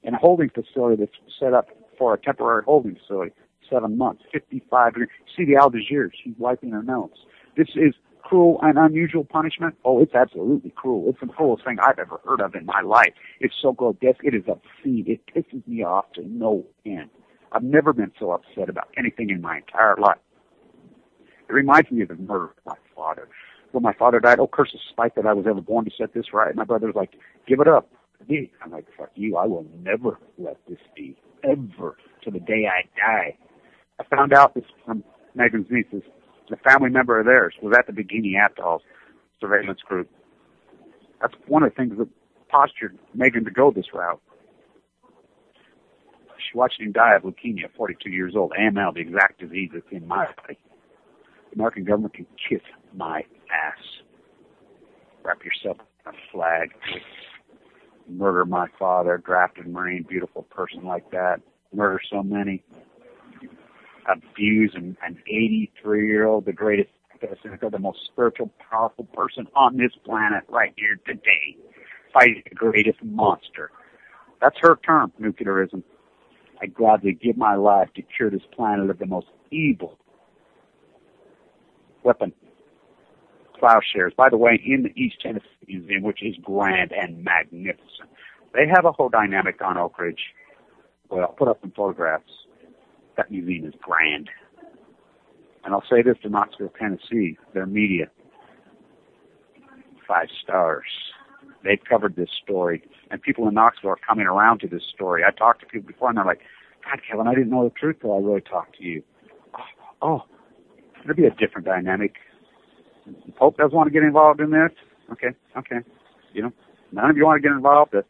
Speaker 3: In a holding facility that's set up for a temporary holding facility, 7 months, 55 years. See the Al Jazeera, she's wiping her nose. This is cruel and unusual punishment. Oh, it's absolutely cruel. It's the cruelest thing I've ever heard of in my life. It's so grotesque. It is obscene. It pisses me off to no end. I've never been so upset about anything in my entire life. It reminds me of the murder of my father. When my father died, oh, curse the spite that I was ever born to set this right. My brother was like, give it up. I'm like, fuck you. I will never let this be, ever, to the day I die. I found out this from Megan's nieces. A family member of theirs was at the Bikini Atoll surveillance group. That's one of the things that postured Megan to go this route. She watched him die of leukemia at 42 years old. AML, the exact disease that's in my body. The American government can kiss my ass. Wrap yourself in a flag. Murder my father, drafted Marine, beautiful person like that. Murder so many. Abuse an 83-year-old, the greatest, the most spiritual, powerful person on this planet right here today. Fighting the greatest monster. That's her term, nuclearism. I gladly give my life to cure this planet of the most evil weapon. Plowshares. By the way, in the East Tennessee Museum, which is grand and magnificent, they have a whole dynamic on Oak Ridge. Well, I'll put up some photographs. That museum is grand. And I'll say this to Knoxville, Tennessee, their media, 5 stars. They've covered this story, and people in Knoxville are coming around to this story. I talked to people before, and they're like, God, Kevin, I didn't know the truth till I really talked to you. Oh, it'll be a different dynamic. The Pope doesn't want to get involved in this? Okay. You know, none of you want to get involved. The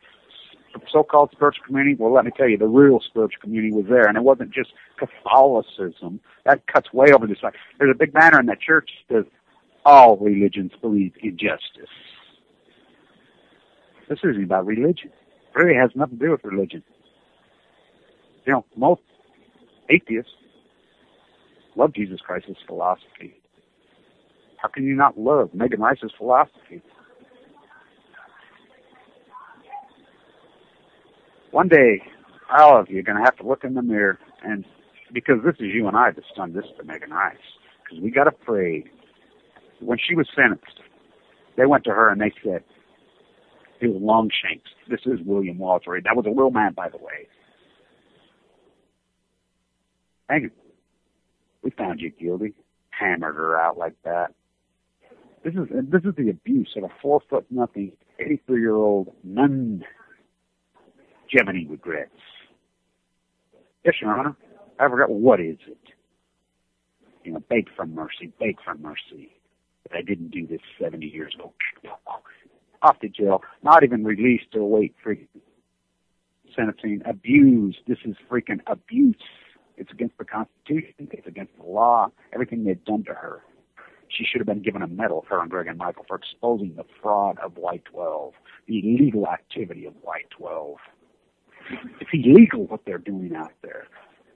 Speaker 3: so-called spiritual community, well, let me tell you, the real spiritual community was there, and it wasn't just Catholicism. That cuts way over this side. There's a big banner in that church that says, all religions believe in justice. This isn't about religion. It really has nothing to do with religion. You know, most atheists love Jesus Christ's philosophy. How can you not love Megan Rice's philosophy? One day, all of you are going to have to look in the mirror, and because this is you and I that's done this to Megan Rice, because we got afraid. When she was sentenced, they went to her and they said, it was Longshanks. This is William Walter Reed. That was a real man, by the way. Megan, we found you guilty. Hammered her out like that. This is the abuse of a 4'0", 83-year-old nun. Gemini regrets. Yes, Your Honor. I forgot, what is it? You know, beg for mercy. But I didn't do this 70 years ago. Off to jail. Not even released to await freaking sentencing. Abuse. This is freaking abuse. It's against the Constitution. It's against the law. Everything they've done to her. She should have been given a medal, her and Greg and Michael, for exposing the fraud of White 12, the illegal activity of White 12. It's illegal what they're doing out there.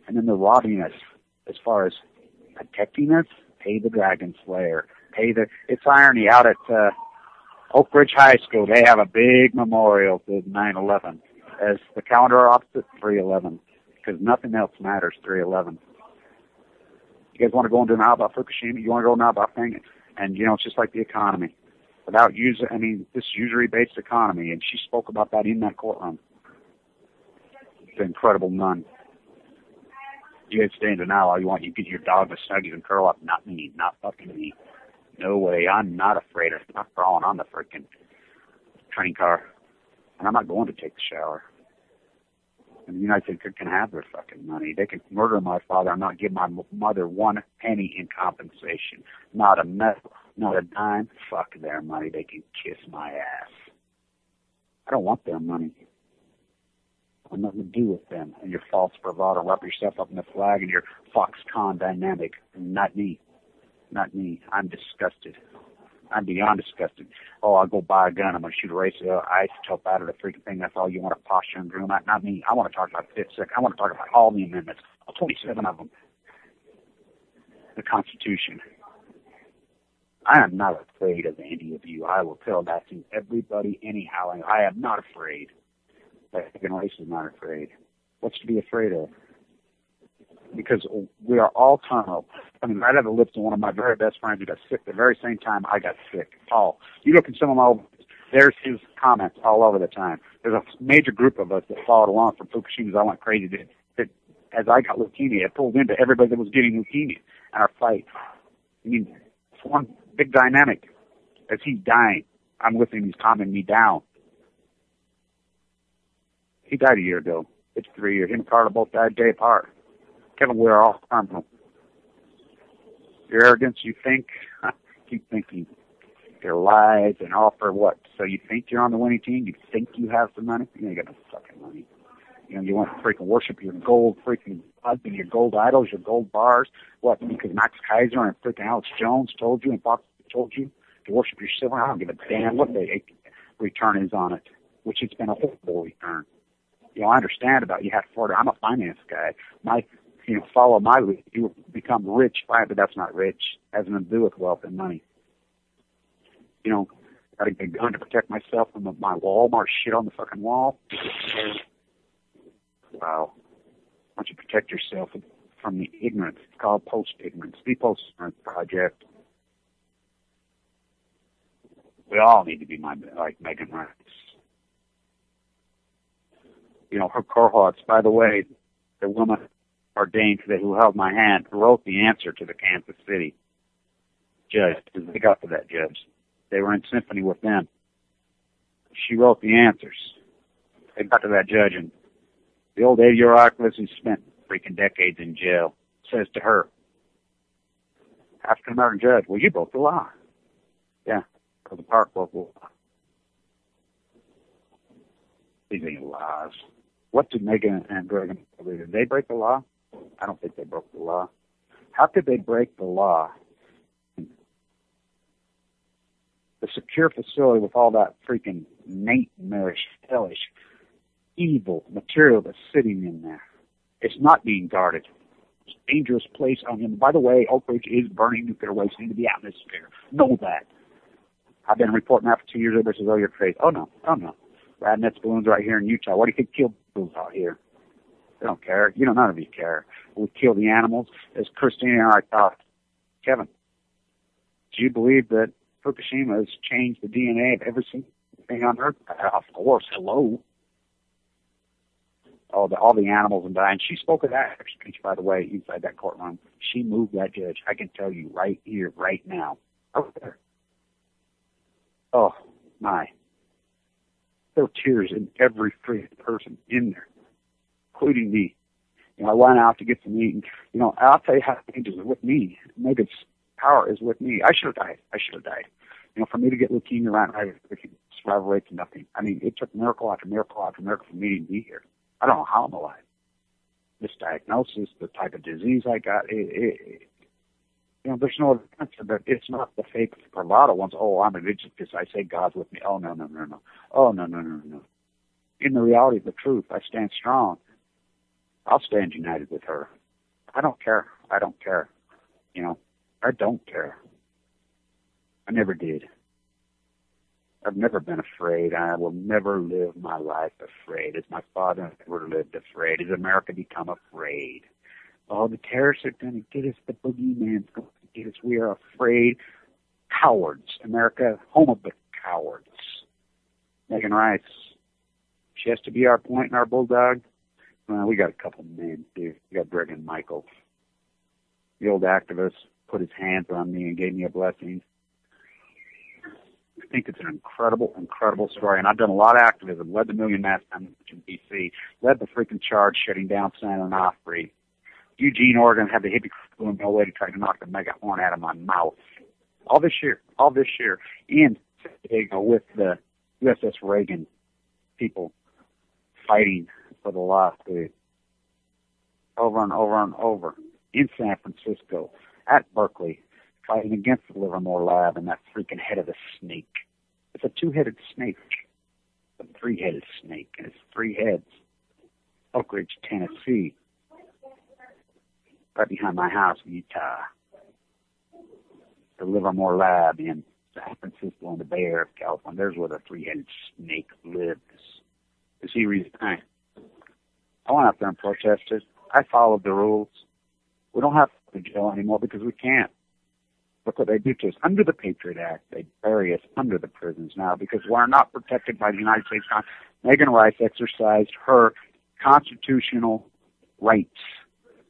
Speaker 3: And then they're robbing us as far as protecting us. Pay the Dragon Slayer. It's irony. Out at Oak Ridge High School, they have a big memorial to 9/11. As the calendar opposite 3/11. Because nothing else matters 3/11. You guys want to go into now about Fukushima? You want to go now about things? And, you know, it's just like the economy. This usury-based economy, and she spoke about that in that courtroom. The incredible nun. You guys stay in denial all you want. You get your dog with snuggies and curl up. Not me. Not fucking me. No way. I'm not afraid. I'm not crawling on the freaking train car. And I'm not going to take the shower. And the United States can have their fucking money. They can murder my father and not give my mother 1 penny in compensation. Not a medal, not a dime. Fuck their money. They can kiss my ass. I don't want their money. I have nothing to do with them and your false bravado. Wrap yourself up in the flag and your Foxconn dynamic. Not me. Not me. I'm disgusted. I'm beyond disgusted. Oh, I'll go buy a gun. I'm going to shoot a racist. I jump out of the freaking thing. That's all you want to posture and groom. Not me. I want to talk about the Fifth Circuit. I want to talk about all the amendments, all 27 of them. The Constitution. I am not afraid of any of you. I will tell that to everybody anyhow. I am not afraid. The second race is not afraid. What's to be afraid of? Because we are all turnover. I mean, right out of the lips of one of my very best friends who got sick the very same time I got sick. Paul. You look at some of my old, there's his comments all over the time. There's a major group of us that followed along from Fukushima's I Went Crazy that as I got leukemia, it pulled into everybody that was getting leukemia in our fight. I mean, it's one big dynamic. As he's dying, I'm with him, he's calming me down. He died a year ago. It's 3 years. Him and Carla both died a day apart. Kevin, we're all terminal. Your arrogance, you think, keep thinking. Your lies and all for what? So you think you're on the winning team? You think you have some money? You ain't got no fucking money. You know, you want to freaking worship your gold freaking husband, your gold idols, your gold bars. What, because Max Kaiser and freaking Alex Jones told you and Fox told you to worship your silver? I don't give a damn what the return is on it, which it's been a horrible return. You know, I understand about you have to afford it. I'm a finance guy. Follow my lead. You will become rich, fine, but that's not rich. It has nothing to do with wealth and money. You know, got to get a gun to protect myself from my Walmart shit on the fucking wall. Wow. Why don't you protect yourself from the ignorance? It's called post-ignorance. The post-ignorance project. We all need to be like Megan Rice. You know, her cohorts, by the way, the woman ordained today who held my hand wrote the answer to the Kansas City judge. They got to that judge. They were in symphony with them. She wrote the answers. They got to that judge, and the old 80-year-old archivist who spent freaking decades in jail says to her, African-American judge, well, you broke the law. Yeah, because the park broke the law. These ain't laws. What did Megan and Greg do? Did they break the law? I don't think they broke the law. How could they break the law? The secure facility with all that freaking nightmarish, hellish, evil material that's sitting in there. It's not being guarded. It's a dangerous place on him. By the way, Oak Ridge is burning nuclear waste into the atmosphere. Know that. I've been reporting that for 2 years. Everybody says, oh, you're crazy. Oh, no. Radnets balloons right here in Utah. What do you think killed balloons out here? They don't care. You know, none of you care. We kill the animals. As Christina and I thought, Kevin, do you believe that Fukushima has changed the DNA of every single thing on Earth? Of course. Hello. All the animals and dying. She spoke of that speech, by the way, inside that courtroom. She moved that judge. I can tell you right here, right now. Over there. Oh, my. There were tears in every freaking person in there, including me. You know, I went out to get some meat, and, you know, I'll tell you how it is with me. Megan's power is with me. I should have died. You know, for me to get leukemia right, survival rate's nothing. I mean, it took miracle after miracle after miracle for me to be here. I don't know how I'm alive. This diagnosis, the type of disease I got, you know, there's no answer, but it's not the fake bravado ones. Oh, I'm religious because I say God's with me. Oh, no. Oh, no. In the reality of the truth, I stand strong. I'll stand united with her. I don't care. You know, I don't care. I never did. I've never been afraid. I will never live my life afraid. As my father never lived afraid. Has America become afraid? Oh, the terrorists are going to get us. The boogeyman's going to get us. We are afraid. Cowards. America, home of the cowards. Megan Rice. She has to be our point and our bulldog. Well, we got a couple of men, dude. We got Greg and Michael. The old activist put his hands on me and gave me a blessing. I think it's an incredible story. And I've done a lot of activism. Led the Million Mass Movement in D.C. Led the freaking charge shutting down San Onofre. Eugene, Oregon, had the hippie crew in no way to try to knock the mega horn out of my mouth. All this year. In San Diego with the USS Reagan people fighting for the law, dude. Over and over. In San Francisco, at Berkeley, fighting against the Livermore lab and that freaking head of the snake. It's a two-headed snake, a three-headed snake, and it's three heads. Oak Ridge, Tennessee, right behind my house, Utah. The Livermore lab in San Francisco and the Bay Area of California. There's where the three-headed snake lives. Is he resigned? I went out there and protested. I followed the rules. We don't have to go to jail anymore because we can't. Look what they do to us. Under the Patriot Act, they bury us under the prisons now because we're not protected by the United States Constitution. Megan Rice exercised her constitutional rights,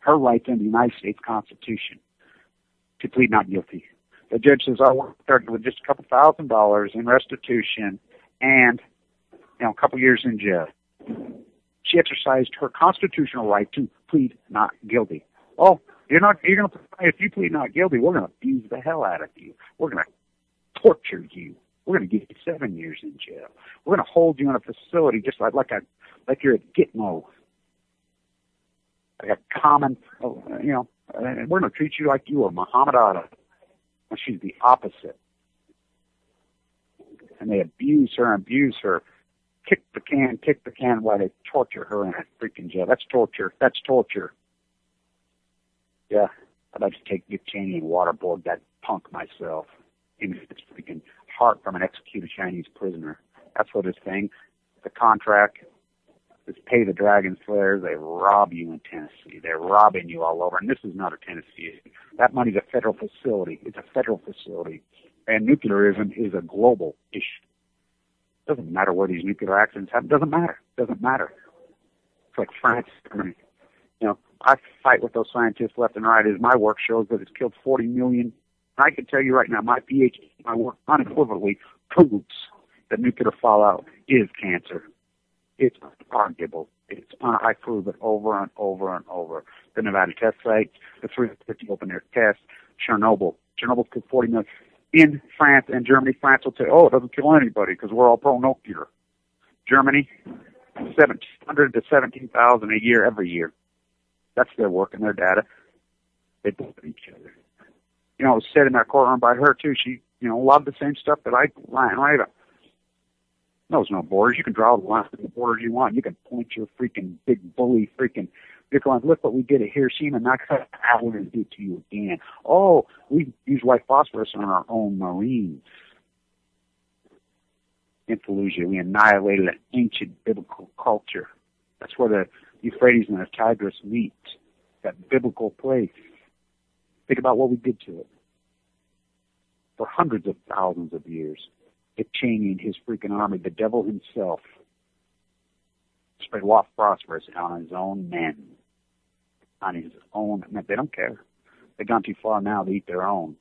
Speaker 3: her rights in the United States Constitution to plead not guilty. The judge says, "I want to start with just a couple $1,000 in restitution and, a couple years in jail." She exercised her constitutional right to plead not guilty. Oh, if you plead not guilty, we're going to abuse the hell out of you. We're going to torture you. We're going to give you 7 years in jail. We're going to hold you in a facility just like you're at Gitmo. Like a common, and we're going to treat you like you are Muhammad Ali. Well, she's the opposite. And they abuse her, kick the can while they torture her in a freaking jail. That's torture. Yeah, I'd like to take Dick Cheney and waterboard that punk myself in his freaking heart from an executed Chinese prisoner. That's what his thing, the contract is pay the dragon slayers. They rob you in Tennessee. They're robbing you all over. And this is not a Tennessee issue. That money's a federal facility. It's a federal facility. And nuclearism is a global issue. Doesn't matter where these nuclear accidents happen. Doesn't matter. It's like France, Germany. I fight with those scientists left and right as my work shows that it's killed 40 million. I can tell you right now, my PhD, my work unequivocally proves that nuclear fallout is cancer. It's arguable. I prove it over and over and over. The Nevada test sites, the 350 open-air tests, Chernobyl. Chernobyl killed 40 million. In France and Germany, France will say, oh, it doesn't kill anybody because we're all pro-nuclear. Germany, 1,700 to 17,000 a year every year. That's their work and their data. They bullet each other. It was said in that courtroom by her, too. She, loved the same stuff that I write about. There's no borders. You can draw the lines of the borders you want. You can point your freaking big bully freaking vehicle. Look what we did at Hiroshima, and that's how we're going to do it to you again. Oh, we use white phosphorus on our own Marines. In Fallujah, we annihilated an ancient biblical culture. That's where the Euphrates and the Tigris meet, that biblical place. Think about what we did to it. For hundreds of thousands of years, Dick Cheney and his freaking army, the devil himself, spread white phosphorus on his own men. On his own men. They don't care. They've gone too far now to eat their own.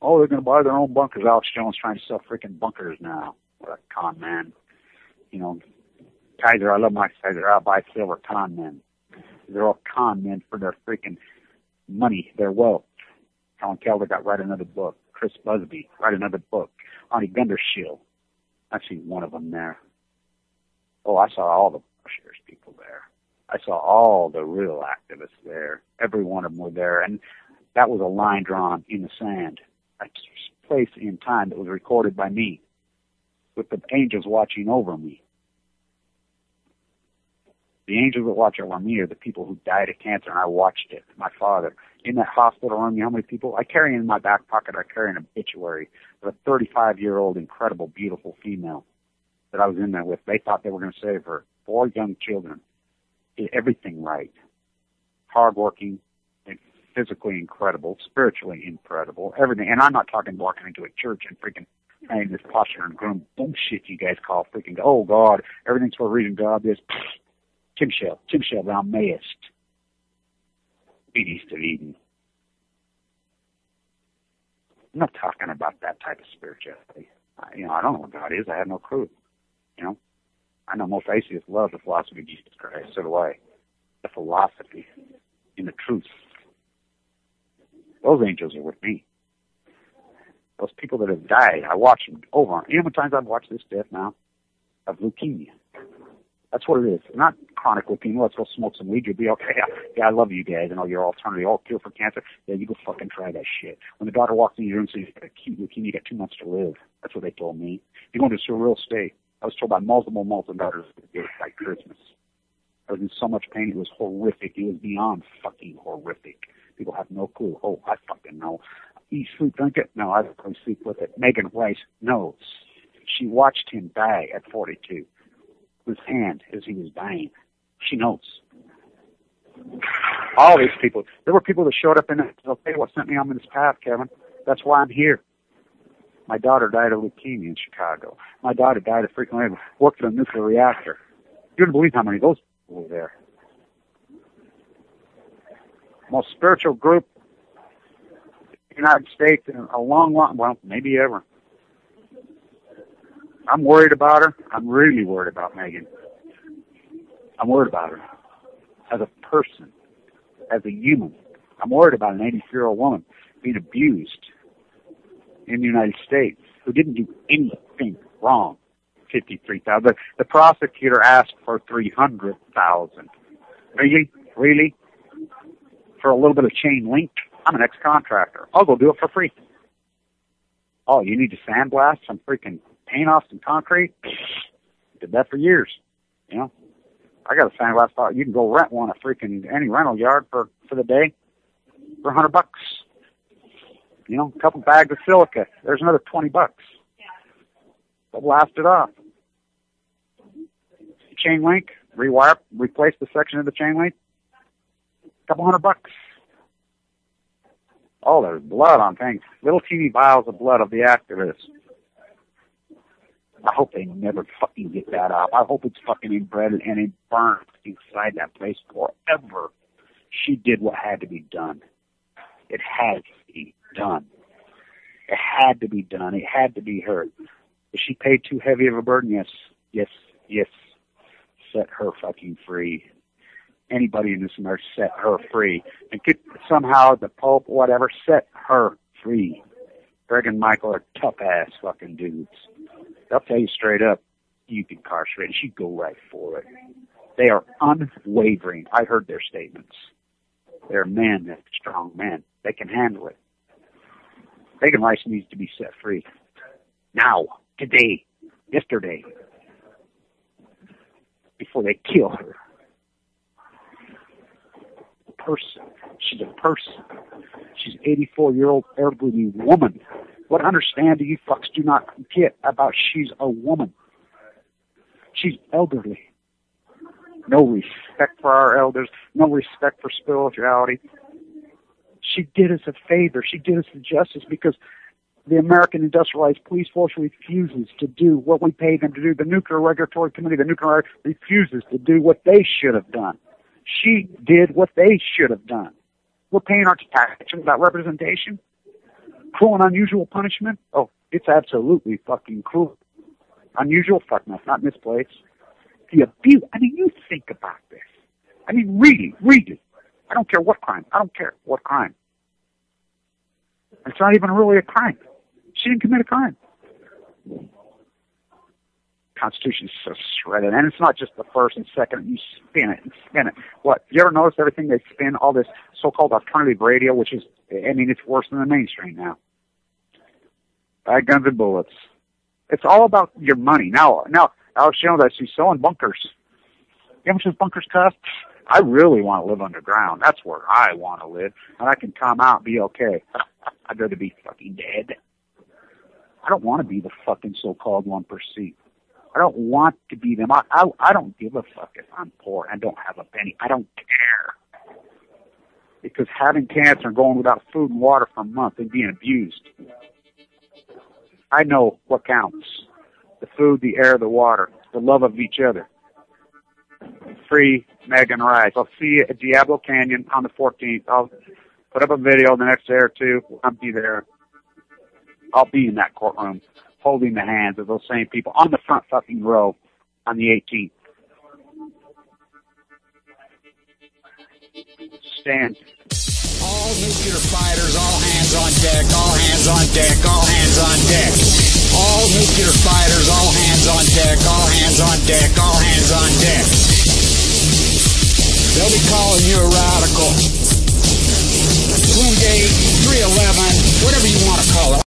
Speaker 3: Oh, they're going to buy their own bunkers. Alex Jones trying to sell freaking bunkers now. What a con man. Kaiser, I love my Kaiser. I'll buy silver con men. They're all con men for their freaking money, their wealth. Colin Calder got write another book. Chris Busby write another book. Arnie Gundershill. I see one of them there. Oh, I saw all the Bushers people there. I saw all the real activists there. Every one of them were there. And that was a line drawn in the sand. A place in time that was recorded by me with the angels watching over me. The angels that watch over me are the people who died of cancer, and I watched it. My father. In that hospital room, you know how many people? I carry in my back pocket, I carry an obituary of a 35-year-old, incredible, beautiful female that I was in there with. They thought they were going to save her. 4 young children. Did everything right. Hardworking, and physically incredible, spiritually incredible, everything. And I'm not talking walking into a church and freaking saying this posture and groom bullshit you guys call freaking, oh, God, everything's for a reason, God, this. Tim Shell, thou mayest be east of Eden. I'm not talking about that type of spirituality. I don't know what God is. I have no clue. I know most atheists love the philosophy of Jesus Christ. So do I. The philosophy and the truth. Those angels are with me. Those people that have died, I watch them over. You know how many times I've watched this death now? Of leukemia. That's what it is. Not chronic leukemia. Let's go smoke some weed. You'll be okay. Yeah, I love you guys. And all your alternative, all cure for cancer. Yeah, you go fucking try that shit. When the doctor walks in your room and says, you got acute leukemia, you got 2 months to live. That's what they told me. You're going to a surreal state. I was told by multiple doctors by Christmas. I was in so much pain. It was horrific. It was beyond fucking horrific. People have no clue. Oh, I fucking know. Eat, sleep, drink it? No, I don't sleep with it. Megan Rice knows. She watched him die at 42. His hand as he was dying. She knows. All these people. There were people that showed up and said, I'll tell you what sent me on this path, Kevin. That's why I'm here. My daughter died of leukemia in Chicago. My daughter died of frequently worked at a nuclear reactor. You wouldn't believe how many of those people were there. Most spiritual group in the United States in a long, well, maybe ever. I'm worried about her. I'm really worried about Megan. I'm worried about her as a person, as a human. I'm worried about an 83-year-old woman being abused in the United States who didn't do anything wrong. $53,000. The prosecutor asked for $300,000. Really? Really? For a little bit of chain link? I'm an ex-contractor. I'll go do it for free. Oh, you need to sandblast some freaking paint off some concrete? Did that for years. You know? I got a sandblast. You can go rent one at freaking any rental yard for the day for $100. You know, a couple bags of silica. There's another $20. They'll blast it off. Chain link, rewire, replace the section of the chain link. Couple $100. Oh, there's blood on things. Little teeny vials of blood of the activists. I hope they never fucking get that out. I hope it's fucking embedded and it burns inside that place forever. She did what had to be done. It had to be done. It had to be done. It had to be her. If she paid too heavy of a burden, yes, yes, yes. Set her fucking free. Anybody in this marriage, set her free. And could somehow the Pope, whatever, set her free. Greg and Michael are tough-ass fucking dudes. They'll tell you straight up, you can incarcerate. She'd go right for it. They are unwavering. I heard their statements. They're men, they're strong men. They can handle it. Megan Rice needs to be set free. Now, today, yesterday, before they kill her. Person. She's a person. She's an 84-year-old elderly woman. What understand do you fucks do not get about she's a woman? She's elderly. No respect for our elders. No respect for spirituality. She did us a favor. She did us a justice because the American Industrialized Police Force refuses to do what we pay them to do. The Nuclear Regulatory Committee, the Nuclear refuses to do what they should have done. She did what they should have done. We're paying our taxes without representation. Cruel and unusual punishment? Oh, it's absolutely fucking cruel. Unusual? Fuck no, not misplaced. The abuse. I mean, you think about this. I mean, read it. I don't care what crime. I don't care what crime. It's not even really a crime. She didn't commit a crime. Constitution is so shredded, and it's not just the first and second. You spin it and spin it. What? You ever notice everything they spin? All this so-called alternative radio, which is, I mean, it's worse than the mainstream now. Bad guns and bullets. It's all about your money. Now, Alex Jones, I see selling bunkers. You know how much those bunkers cost? I really want to live underground. That's where I want to live, and I can come out and be okay. I'd rather be fucking dead. I don't want to be the fucking so-called 1%. I don't want to be them. I don't give a fuck if I'm poor and don't have a penny. I don't care. Because having cancer and going without food and water for a month and being abused, I know what counts. The food, the air, the water, the love of each other. Free Megan Rice. I'll see you at Diablo Canyon on the 14th. I'll put up a video the next day or two. I'll be there. I'll be in that courtroom holding the hands of those same people on the front fucking row on the 18th. Stand.
Speaker 2: All nuclear fighters, all hands on deck, all hands on deck, all hands on deck. All nuclear fighters, all hands on deck, all hands on deck, all hands on deck. be calling you a radical. Twingate, 311, whatever you want to call it.